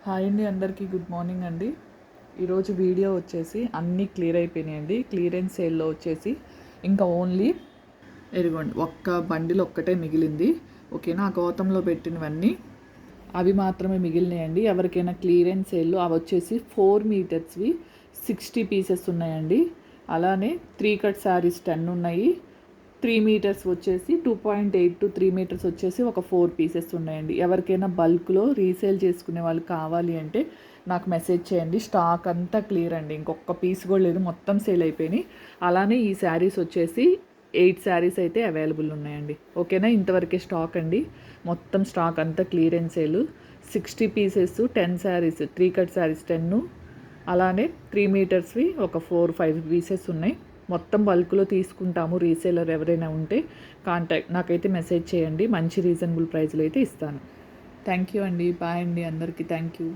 Hi అండి, అందరికీ good morning అండి. ఈరోజు వీడియో వచ్చేసి అన్నీ క్లియర్ అయిపోయినాయండి. క్లియరెన్స్ సేల్లో వచ్చేసి ఇంకా ఓన్లీ ఎరుగోండి ఒక్క బండిల్ ఒక్కటే మిగిలింది. ఓకేనా, ఆ గౌతంలో పెట్టినవన్నీ అవి మాత్రమే మిగిలినాయండి. ఎవరికైనా క్లియరెన్స్ సేల్లో అవి వచ్చేసి 4 మీటర్స్వి 60 పీసెస్ ఉన్నాయండి. అలానే 3 కట్ శారీస్ 10 ఉన్నాయి. 3 మీటర్స్ వచ్చేసి 2.8 to 3 మీటర్స్ వచ్చేసి ఒక 4 పీసెస్ ఉన్నాయండి. ఎవరికైనా బల్క్లో రీసేల్ చేసుకునే వాళ్ళు కావాలి అంటే నాకు మెసేజ్ చేయండి. స్టాక్ అంతా క్లియర్ అండి, ఇంకొక పీస్ కూడా లేదు, మొత్తం సేల్ అయిపోయినాయి. అలానే ఈ శారీస్ వచ్చేసి 8 శారీస్ అయితే అవైలబుల్ ఉన్నాయండి. ఓకేనా, ఇంతవరకే స్టాక్ అండి. మొత్తం స్టాక్ అంతా clearance sale. 60 pieces 10 saris, 3 cut saris 10, అలానే 3 మీటర్స్వి ఒక 4-5 పీసెస్ ఉన్నాయి. మొత్తం బల్క్లో తీసుకుంటాము. రీసేలర్ ఎవరైనా ఉంటే నాకైతే మెసేజ్ చేయండి. మంచి రీజనబుల్ ప్రైస్లో అయితే ఇస్తాను. థ్యాంక్ యూ అండి. బాయ్ అండి అందరికీ. Thank you.